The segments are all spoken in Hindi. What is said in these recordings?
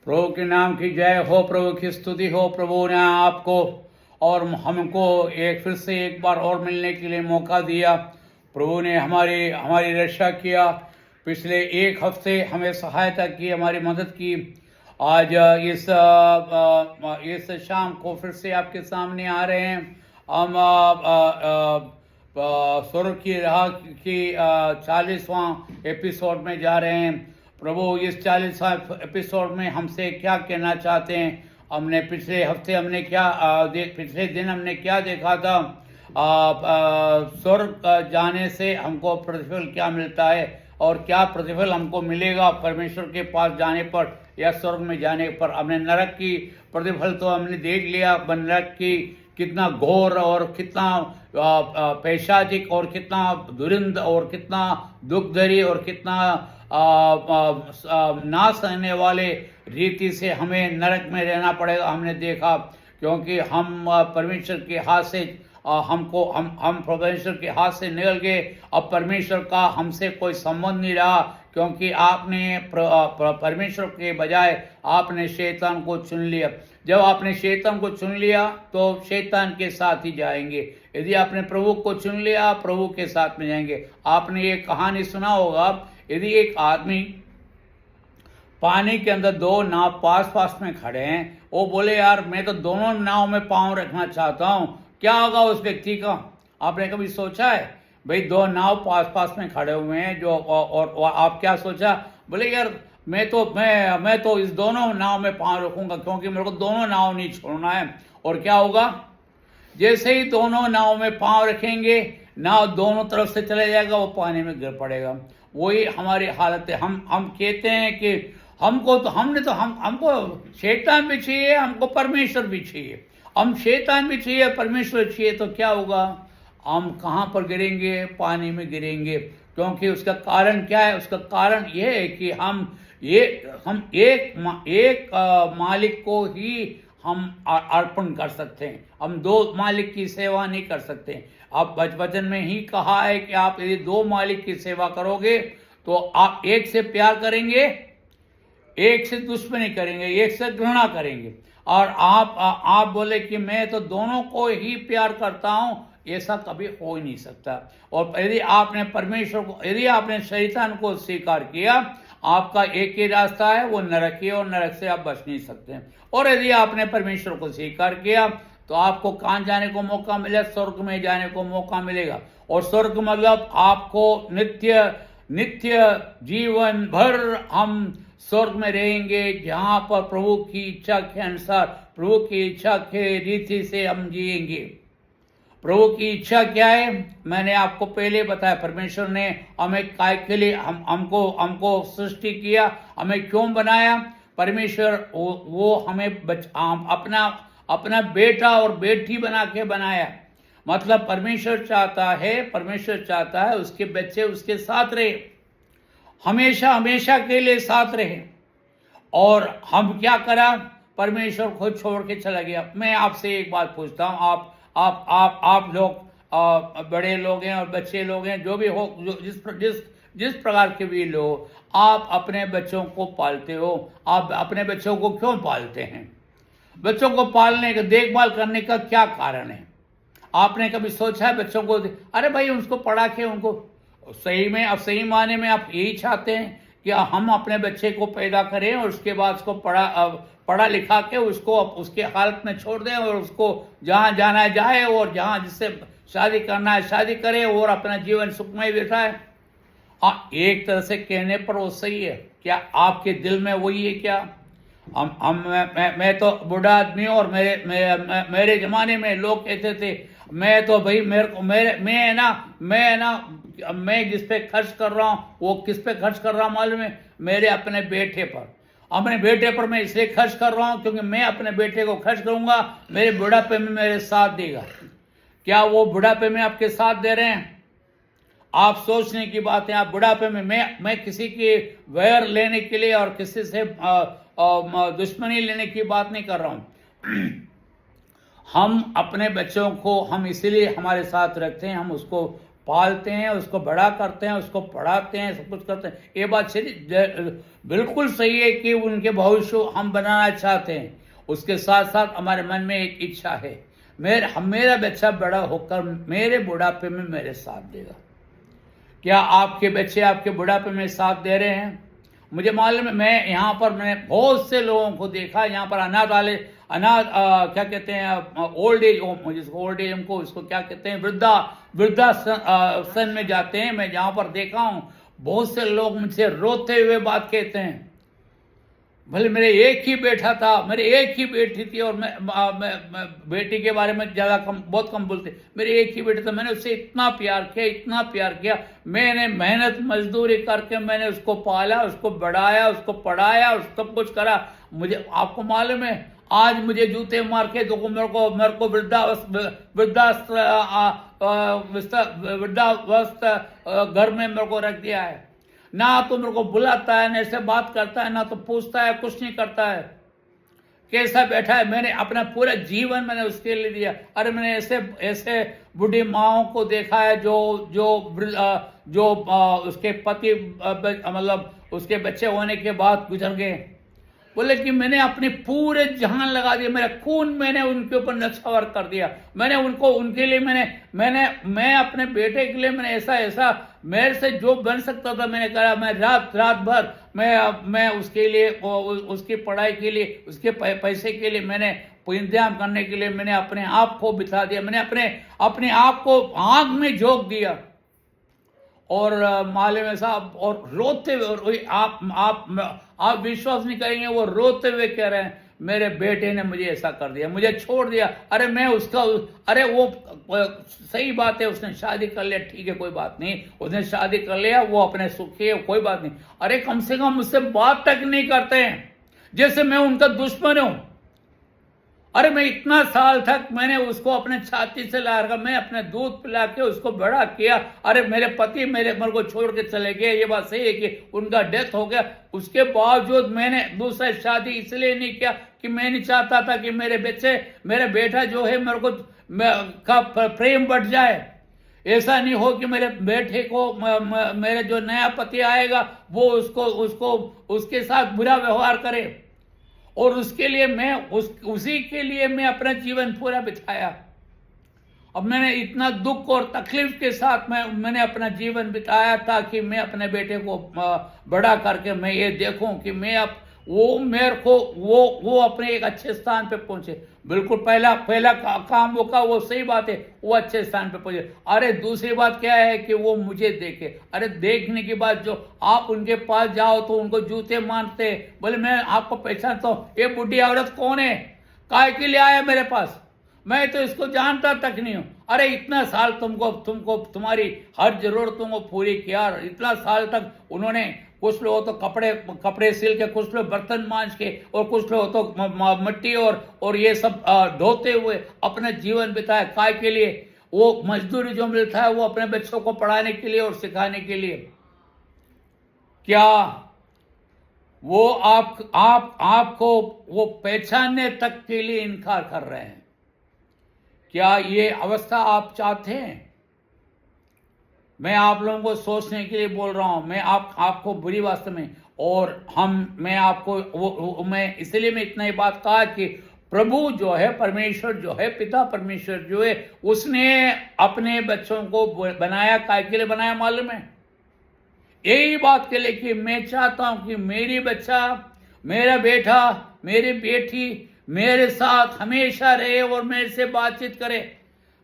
प्रभु के नाम की जय हो, प्रभु की स्तुति हो। प्रभु ने आपको और हमको फिर से एक बार और मिलने के लिए मौका दिया। प्रभु ने हमारी हमारी रक्षा किया। पिछले एक हफ्ते हमें सहायता की, हमारी मदद की। आज इस शाम को फिर से आपके सामने आ रहे हैं। हम स्वर्ग की राह की 40वां एपिसोड में जा रहे हैं। प्रभु इस 40वां एपिसोड में हमसे क्या कहना चाहते हैं? हमने पिछले हफ्ते हमने क्या पिछले दिन हमने क्या देखा था? स्वर्ग जाने से हमको प्रतिफल क्या मिलता है और क्या प्रतिफल हमको मिलेगा परमेश्वर के पास जाने पर या स्वर्ग में जाने पर। हमने नरक की प्रतिफल तो हमने देख लिया। नरक की कितना घोर और कितना पैशाचिक और कितना दुरिंद और कितना दुखधरी और कितना ना सहने वाले रीति से हमें नरक में रहना पड़ेगा। हमने देखा, क्योंकि हम परमेश्वर के हाथ से हम परमेश्वर के हाथ से निकल गए। अब परमेश्वर का हमसे कोई संबंध नहीं रहा, क्योंकि आपने परमेश्वर के बजाय आपने शैतान को चुन लिया। जब आपने शैतान को चुन लिया तो शैतान के साथ ही जाएंगे। यदि आपने प्रभु को चुन लिया, प्रभु के साथ में जाएंगे। आपने ये कहानी सुना होगा, यदि एक आदमी पानी के अंदर दो नाव पास पास में खड़े हैं, वो बोले यार मैं तो दोनों नाव में पांव रखना चाहता हूं, क्या होगा उस व्यक्ति का? आपने कभी सोचा है? भाई दो नाव पास पास में खड़े हुए हैं जो और आप क्या सोचा? बोले यार मैं तो इस दोनों नाव में पांव रखूंगा, क्योंकि मेरे को दोनों नाव नहीं छोड़ना है। और क्या होगा? जैसे ही दोनों नाव में पांव रखेंगे, नाव दोनों तरफ से चले जाएगा, वो पानी में गिर पड़ेगा। वही हमारी हालत है। हम कहते हैं कि हमको शैतान भी चाहिए, हमको परमेश्वर भी चाहिए। हम शैतान भी चाहिए, परमेश्वर चाहिए, तो क्या होगा? हम कहाँ पर गिरेंगे? पानी में गिरेंगे। क्योंकि उसका कारण क्या है? उसका कारण यह है कि हम एक मालिक को ही हम अर्पण कर सकते हैं। हम दो मालिक की सेवा नहीं कर सकते। अब वचन में ही कहा है कि आप यदि दो मालिक की सेवा करोगे तो आप एक से प्यार करेंगे, एक से दुश्मनी करेंगे, एक से घृणा करेंगे। और आप बोले कि मैं तो दोनों को ही प्यार करता हूं, ऐसा कभी हो ही नहीं सकता। और यदि आपने शैतान को स्वीकार किया, आपका एक ही रास्ता है, वो नरक ही, और नरक से आप बच नहीं सकते। और यदि आपने परमेश्वर को स्वीकार किया तो आपको कहां जाने को मौका मिलेगा? स्वर्ग में जाने को मौका मिलेगा। और स्वर्ग मतलब आपको नित्य जीवन भर हम स्वर्ग में रहेंगे, जहां पर प्रभु की इच्छा के अनुसार, प्रभु की इच्छा के रीति से हम जिएंगे। प्रभु की इच्छा क्या है? मैंने आपको पहले बताया। परमेश्वर ने हमें काय के लिए हमको सृष्टि किया, हमें क्यों बनाया? परमेश्वर वो हमें अपना बेटा और बेटी बना के बनाया। मतलब परमेश्वर चाहता है उसके बच्चे उसके साथ रहे, हमेशा हमेशा के लिए साथ रहे। और हम क्या करा? परमेश्वर खुद छोड़ के चला गया। मैं आपसे एक बात पूछता हूं, आप लोग बड़े लोग हैं और बच्चे लोग हैं, जो भी हो, जिस प्रकार के भी लोग, आप अपने बच्चों को पालते हो। आप अपने बच्चों को क्यों पालते हैं? बच्चों को पालने का, देखभाल करने का क्या कारण है? आपने कभी सोचा है बच्चों को? अरे भाई उसको पढ़ा के उनको सही माने में आप यही चाहते हैं कि हम अपने बच्चे को पैदा करें और उसके बाद उसको पढ़ा लिखा के उसको उसके हालत में छोड़ दें और उसको जहां जाना है जाए और जहां जिससे शादी करना है शादी करे और अपना जीवन सुखमय बिताए। एक तरह से कहने पर वो सही है। क्या आपके दिल में वही है क्या? मैं तो बूढ़ा आदमी हूं और मेरे जमाने में लोग कहते थे मैं तो भाई मैं जिस पे खर्च कर रहा हूं, वो किस पे खर्च कर रहा हूं मालूम है? मेरे अपने बेटे पर मैं इसलिए खर्च कर रहा हूं क्योंकि मैं अपने बेटे को खर्च करूंगा, मेरे बुढ़ापे में मेरे साथ देगा। क्या वो बुढ़ापे में आपके साथ दे रहे हैं? आप सोचने की बात है। आप बुढ़ापे में मैं किसी की वैर लेने के लिए और किसी से दुश्मनी लेने की बात नहीं कर रहा हूं। हम अपने बच्चों को हम इसीलिए हमारे साथ रखते हैं, हम उसको पालते हैं, उसको बड़ा करते हैं, उसको पढ़ाते हैं, सब कुछ करते हैं। ये बात सही, बिल्कुल सही है कि उनके भविष्य हम बनाना चाहते हैं। उसके साथ साथ हमारे मन में एक इच्छा है, मेरा बच्चा बड़ा होकर मेरे बुढ़ापे में मेरे साथ देगा। क्या आपके बच्चे आपके बुढ़ापे में साथ दे रहे हैं? मुझे मालूम है, मैं यहाँ पर मैंने बहुत से लोगों को देखा, यहाँ पर क्या कहते हैं, ओल्ड एज होम, जिसको ओल्ड एज होम को इसको क्या कहते हैं, वृद्धाश्रम में जाते हैं। मैं जहाँ पर देखा हूँ, बहुत से लोग मुझसे रोते हुए बात कहते हैं, भले मेरे एक ही बेटा था, मेरे एक ही बेटी थी, और मैं बेटी के बारे में बहुत कम बोलते, मेरे एक ही बेटा था, मैंने उससे इतना प्यार किया, मैंने मेहनत मजदूरी करके मैंने उसको पाला, उसको बढ़ाया, उसको पढ़ाया, और सब कुछ करा। मुझे आपको मालूम है, आज मुझे जूते मार के मेरे को वृद्धावस्था घर में मेरे को रख दिया है। ना तो मेरे को बुलाता है, ना ऐसे बात करता है, ना तो पूछता है, कुछ नहीं करता है, कैसा बैठा है। मैंने अपना पूरा जीवन मैंने उसके लिए दिया। अरे मैंने ऐसे बूढ़ी माओं को देखा है जो उसके पति मतलब उसके बच्चे होने के बाद गुजर गए। बोले कि मैंने अपनी पूरे जान लगा दिया, मेरा खून मैंने उनके ऊपर नछावर कर दिया। मैंने उनके लिए मैं अपने बेटे के लिए मैंने ऐसा मेरे से जो बन सकता था मैंने करा। मैं रात भर मैं उसके लिए, उसकी पढ़ाई के लिए, उसके पैसे के लिए मैंने इंतजाम करने के लिए मैंने अपने आप को बिता दिया। मैंने अपने आप को आग में झोंक दिया। और माले में साहब, और रोते हुए, और आप विश्वास नहीं करेंगे, वो रोते हुए कह रहे हैं, मेरे बेटे ने मुझे ऐसा कर दिया, मुझे छोड़ दिया। अरे वो सही बात है, उसने शादी कर लिया, ठीक है, कोई बात नहीं, उसने शादी कर लिया, वो अपने सुखी है, कोई बात नहीं। अरे कम से कम मुझसे बात तक नहीं करते हैं, जैसे मैं उनका दुश्मन हूं। अरे मैं इतना साल तक मैंने उसको अपने छाती से ला रखा, मैं अपने दूध पिला के उसको बड़ा किया। अरे मेरे पति मेरे को छोड़ के चले गए, ये बात सही है कि उनका डेथ हो गया। उसके बावजूद मैंने दूसरा शादी इसलिए नहीं किया कि मैं नहीं चाहता था कि मेरे बेटा जो है मेरे को का प्रेम बढ़ जाए। ऐसा नहीं हो कि मेरे बेटे को मेरे जो नया पति आएगा वो उसके साथ बुरा व्यवहार करे। और उसके लिए उसी के लिए मैं अपना जीवन पूरा बिताया। अब मैंने इतना दुख और तकलीफ के साथ मैंने अपना जीवन बिताया ताकि मैं अपने बेटे को बड़ा करके मैं ये देखूं कि वो अपने एक अच्छे स्थान पे पहुंचे। बिल्कुल पहला काम वो सही बात है, वो अच्छे स्थान पे पहुंचे। अरे दूसरी बात क्या है कि वो मुझे देखे। अरे देखने के बाद जो आप उनके पास जाओ तो उनको जूते मारते, बोले मैं आपको पहचानता हूँ, ये बुढ़ी औरत कौन है, काय के लिए आया मेरे पास, मैं तो इसको जानता तक नहीं हूँ। अरे इतना साल तुमको तुम्हारी हर जरूरतों को पूरी किया, इतना साल तक उन्होंने, कुछ लोग तो कपड़े सिल के, कुछ लोग बर्तन मांज के, और कुछ लोग तो मिट्टी और ये सब ढोते हुए अपना जीवन बिताया। काय के लिए? वो मजदूरी जो मिलता है वो अपने बच्चों को पढ़ाने के लिए और सिखाने के लिए। क्या वो आपको वो पहचानने तक के लिए इनकार कर रहे हैं? क्या ये अवस्था आप चाहते हैं? मैं आप लोगों को सोचने के लिए बोल रहा हूं। मैं आपको बुरी वास्तव में, और मैं इसलिए मैं इतना ही बात कहा कि प्रभु जो है, परमेश्वर जो है, पिता परमेश्वर जो है, उसने अपने बच्चों को बनाया, काय के लिए बनाया मालूम है? यही बात के लिए कि मैं चाहता हूं कि मेरी बच्चा, मेरा बेटा, मेरी बेटी मेरे साथ हमेशा रहे और मेरे से बातचीत करे।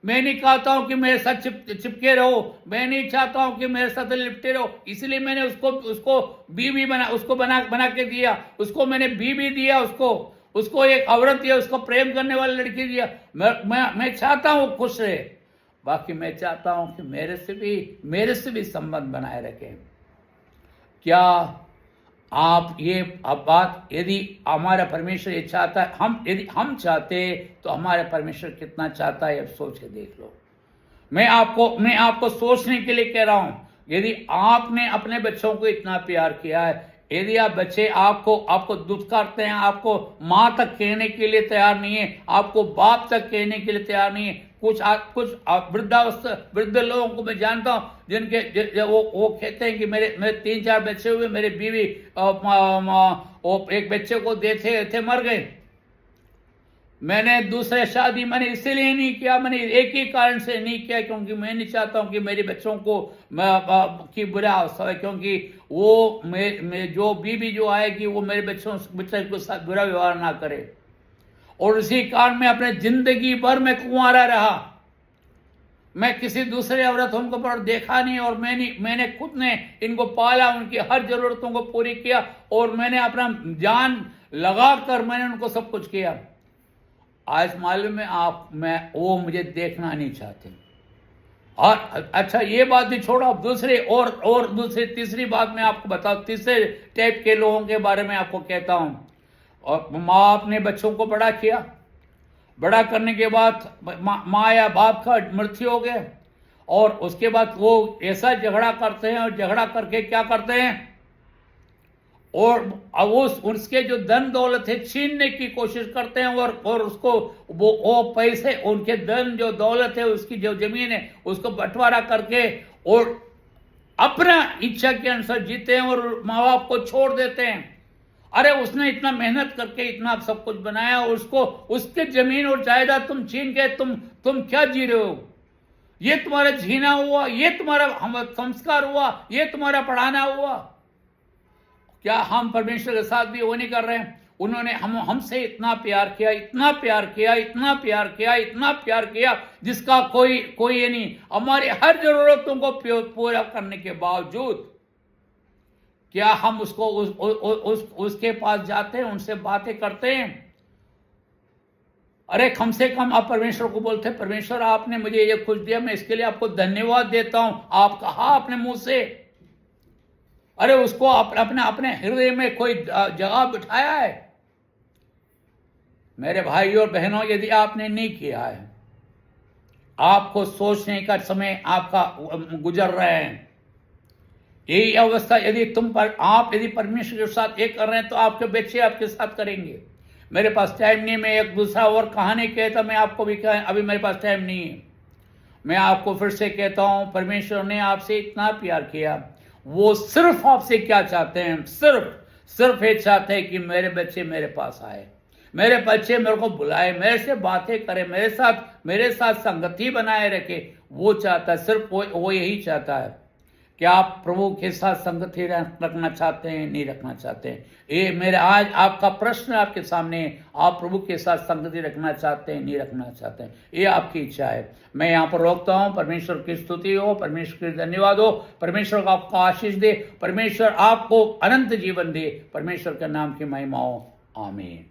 मैं नहीं चाहता हूं कि मेरे साथ चिपके रहो, मैं नहीं चाहता हूं कि मेरे साथ लिपटे रहो। इसलिए मैंने उसको बीवी बना के दिया, उसको मैंने बीवी दिया, उसको एक औरत दिया, उसको प्रेम करने वाली लड़की दिया। मैं चाहता हूं खुश रहे। बाकी मैं चाहता हूं कि मेरे से भी संबंध बनाए रखें। क्या आप ये बात, यदि हमारा परमेश्वर ये चाहता है, यदि हम चाहते तो हमारा परमेश्वर कितना चाहता है, अब सोच के देख लो। मैं आपको सोचने के लिए कह रहा हूं। यदि आपने अपने बच्चों को इतना प्यार किया है, यदि आप बच्चे आपको दुत्कारते हैं, आपको माँ तक कहने के लिए तैयार नहीं है, आपको बाप तक कहने के लिए तैयार नहीं है, कुछ वृद्ध लोगों को मैं जानता हूँ जिनके वो कहते हैं कि मेरे 3-4 बच्चे हुए, मेरे बीवी वो एक बच्चे को देते थे, मर गए। मैंने दूसरे शादी मैंने इसीलिए नहीं किया, मैंने एक ही कारण से नहीं किया, क्योंकि मैं नहीं चाहता हूं कि मेरे बच्चों को की बुरा अवस्था है, क्योंकि वो जो बीवी जो आएगी वो मेरे बच्चे के साथ बुरा व्यवहार ना करे। और इसी कारण मैं अपने जिंदगी भर में कुंवारा रहा। मैं किसी दूसरे औरत उनको पर देखा नहीं, और मैंने खुद ने इनको पाला, उनकी हर जरूरतों को पूरी किया, और मैंने अपना जान लगाकर मैंने उनको सब कुछ किया। आज मालूम है वो मुझे देखना नहीं चाहते। और अच्छा ये बात भी छोड़ो, अब दूसरी तीसरी बात मैं आपको बताऊं, तीसरे टाइप के लोगों के बारे में आपको कहता हूं। और माँ अपने बच्चों को बड़ा किया, बड़ा करने के बाद माँ या बाप का मृत्यु हो गया, और उसके बाद वो ऐसा झगड़ा करते हैं, और झगड़ा करके क्या करते हैं, और उसके जो धन दौलत है छीनने की कोशिश करते हैं, और उसको वो पैसे, उनके धन जो दौलत है, उसकी जो जमीन है, उसको बंटवारा करके और अपना इच्छा के अनुसार जीते हैं, और माँ बाप को छोड़ देते हैं। अरे उसने इतना मेहनत करके इतना सब कुछ बनाया, और उसके जमीन और जायदाद तुम छीन के तुम क्या जी रहे हो? ये तुम्हारा जीना हुआ, ये तुम्हारा संस्कार हुआ, ये तुम्हारा पढ़ाना हुआ? क्या हम परमेश्वर के साथ भी वो नहीं कर रहे हैं? उन्होंने हमसे इतना प्यार किया, इतना प्यार किया, इतना प्यार किया, इतना प्यार किया, जिसका कोई ये नहीं। हमारी हर जरूरतों को पूरा करने के बावजूद क्या हम उसके पास जाते हैं, उनसे बातें करते हैं? अरे कम से कम आप परमेश्वर को बोलते हैं, परमेश्वर आपने मुझे ये कुछ दिया, मैं इसके लिए आपको धन्यवाद देता हूं। आप कहा अपने मुंह से? अरे उसको अपने हृदय में कोई जगह बिठाया है? मेरे भाइयों और बहनों, यदि आपने नहीं किया है, आपको सोचने का समय आपका गुजर रहे हैं। यही अवस्था यदि यदि परमेश्वर के साथ एक कर रहे हैं, तो आपके बच्चे आपके साथ करेंगे। मेरे पास टाइम नहीं, मैं एक दूसरा और कहानी कहता, मैं आपको भी अभी मेरे पास टाइम नहीं है। मैं आपको फिर से कहता हूं, परमेश्वर ने आपसे इतना प्यार किया, वो सिर्फ आपसे क्या चाहते हैं? सिर्फ ये चाहते हैं कि मेरे बच्चे मेरे पास आए, मेरे बच्चे मेरे को बुलाए, मेरे से बातें करें, मेरे साथ संगति बनाए रखे। वो चाहता है, सिर्फ वो यही चाहता है। क्या आप प्रभु के साथ संगति रखना चाहते हैं, नहीं रखना चाहते हैं? ये मेरा आज आपका प्रश्न आपके सामने है। आप प्रभु के साथ संगति रखना चाहते हैं, नहीं रखना चाहते हैं? ये आपकी इच्छा है। मैं यहाँ पर रोकता हूँ। परमेश्वर की स्तुति हो, परमेश्वर की धन्यवाद हो, परमेश्वर को आपको आशीष दे, परमेश्वर आपको अनंत जीवन दे, परमेश्वर के नाम की महिमा हो। आमीन।